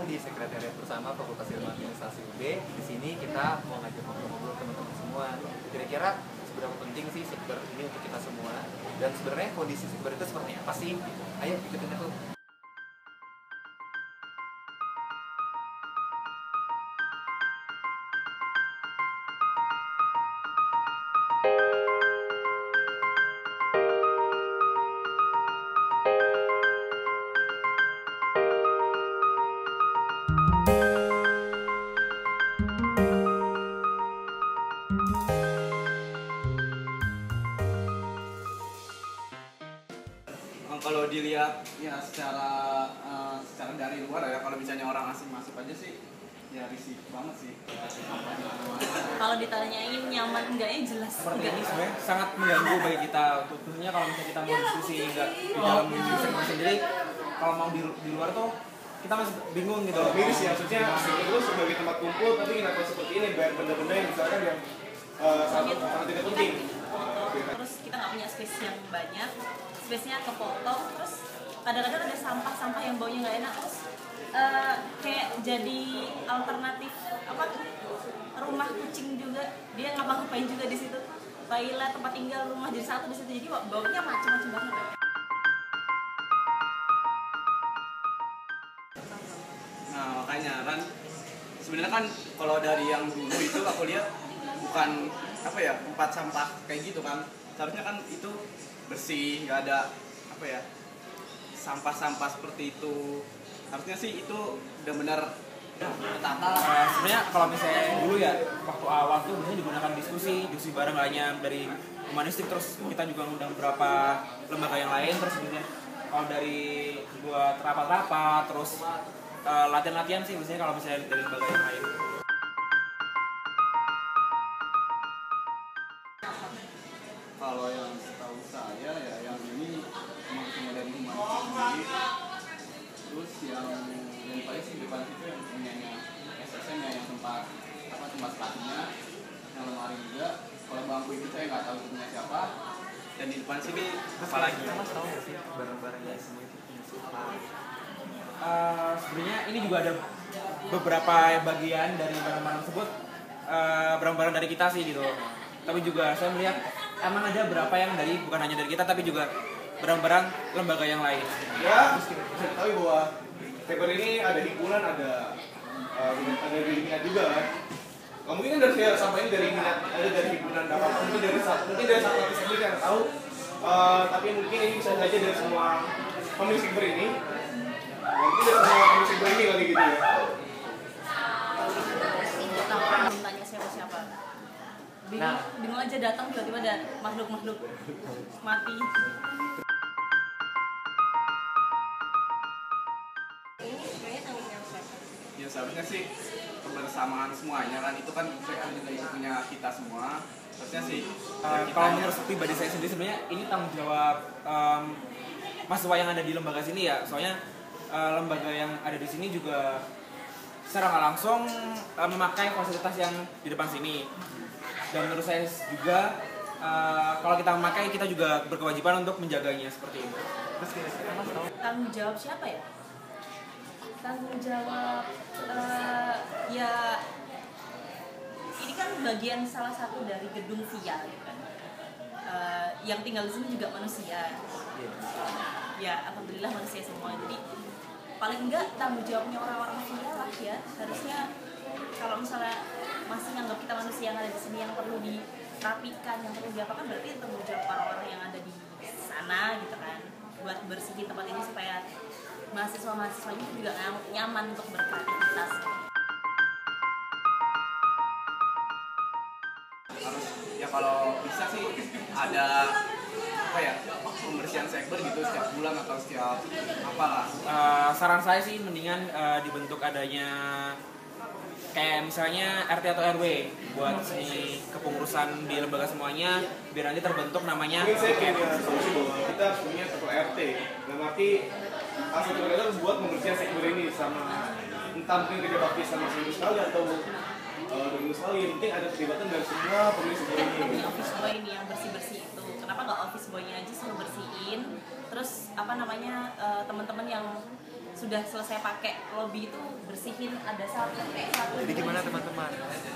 sekarang di Sekretariat Bersama Fakultas Ilmu Administrasi UB. Di sini kita mau ngajak ngobrol-ngobrol teman-teman semua. Kira-kira seberapa penting sih sekber ini untuk kita semua? Dan sebenarnya kondisi sekber itu seperti apa sih? Ayo ikutin aku. Kalau dilihat ya secara dari luar ya, kalau misalnya orang asing masuk aja sih ya risih banget sih. Kalau ditanyain nyaman enggaknya jelas Seperti enggak. ini sebenarnya sangat mengganggu bagi kita, khususnya kalau misalnya kita mau diskusi enggak di dalam diskusi sendiri. Kalau mau di luar tuh kita masih bingung gitu. Miris ya, maksudnya itu sebagai tempat kumpul, tapi kenapa seperti ini banyak benda-benda yang misalkan yang sangat tidak penting. Terus kita nggak punya space yang banyak, space-nya kepotong, terus kadang-kadang ada sampah-sampah yang baunya nggak enak, terus kayak jadi alternatif apa rumah kucing juga, dia ngapa-ngapain juga di situ, toilet, tempat tinggal, rumah jadi satu di situ, jadi baunya macam-macam banget. Nah makanya kan sebenarnya kan kalau dari yang dulu itu aku lihat bukan apa ya tempat sampah kayak gitu kan, seharusnya kan itu bersih, nggak ada apa ya sampah-sampah seperti itu. Harusnya sih itu benar-benar tertata lah. Sebenarnya kalau misalnya dulu ya waktu awal tuh biasanya digunakan diskusi bareng, gak hanya dari humanistik, terus kita juga ngundang beberapa lembaga yang lain, terus kemudian kalau dari buat rapat-rapat, terus latihan-latihan sih biasanya kalau misalnya dari lembaga yang lain. Kalau yang setahu saya ya yang ini memang cuma dari humanistik sendiri. Terus yang paling sih depan itu yang punyanya SSM ya, yang tempat sepatunya, yang lemari juga. Kalau bangku itu saya nggak tahu punya siapa. Dan di depan sini apalagi? Mas tahu nggak sih barang-barang yang semua itu punya siapa? Sebenarnya ini juga ada beberapa bagian dari barang-barang tersebut, barang-barang dari kita sih gitu. Tapi juga saya melihat emang ada beberapa yang dari bukan hanya dari kita, tapi juga barang-barang lembaga yang lain. Ya, bisa diketahui bahwa paper ini ada himpunan, ada dari minat juga kan. Nggak mungkin dari saya sampah ini dari minat, ada dari himpunan apa, mungkin dari satu sendiri yang tahu. Tapi mungkin ini bisa saja dari semua pemilik paper ini. Mungkin dari semua pemilik paper ini kali gitu ya. Belum tanya siapa-siapa. Bingung aja datang tiba-tiba ada makhluk-makhluk mati. Ya seharusnya sih kebersamaan semuanya kan, itu kan juga punya kita semua. Harusnya sih Kalau menurut pribadi saya sendiri sebenarnya ini tanggung jawab mahasiswa yang ada di lembaga sini ya. Soalnya lembaga yang ada di sini juga secara nggak langsung memakai fasilitas yang di depan sini. Dan menurut saya juga kalau kita memakai, kita juga berkewajiban untuk menjaganya seperti itu. Terus kira-kira Mas tahu Tanggung jawab siapa ya? Tanggung jawab ya ini kan bagian salah satu dari gedung VIA gitu kan. Yang tinggal di sini juga manusia. Ya alhamdulillah manusia semua. Jadi paling enggak tanggung jawabnya orang-orang VIA lah ya. Harusnya kalau misalnya masih nganggap kita manusia yang ada di sini yang perlu dirapikan, yang perlu diapakan, berarti tanggung jawab orang-orang yang ada di sana gitu kan, buat bersihin tempat ini supaya mahasiswa-mahasiswanya juga nyaman untuk beraktivitas. harus ya kalau bisa sih ada apa ya pembersihan sekber gitu setiap bulan atau setiap apalah. Saran saya sih mendingan dibentuk adanya kayak misalnya RT atau RW buat si kepengurusan di lembaga semuanya, biar nanti terbentuk namanya Mungkin saya tiket. punya solusi bahwa kita punya ketua RT. Dalam arti asal kita harus buat pembersihan sekber ini sama entah mungkin kerja bakti sama seminggu sekali atau 2 minggu sekali. Yang penting ada keterlibatan dari semua pemilik sekber ini. Office boy ini yang bersih-bersih itu, kenapa nggak office boy-nya aja suruh bersihin, terus apa namanya teman-teman yang sudah selesai pakai lobby itu bersihin ada satu. Jadi gimana teman-teman?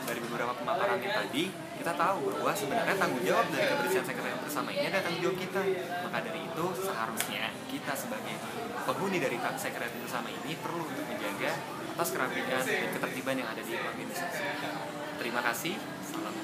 Dari beberapa pemaparan yang tadi, kita tahu bahwa sebenarnya tanggung jawab dari kebersihan sekretariat bersama ini ada tanggung jawab kita. Maka dari itu seharusnya kita sebagai penghuni dari sekretariat bersama ini perlu untuk menjaga atas kerapihan dan ketertiban yang ada di organisasi. Terima kasih. Salam.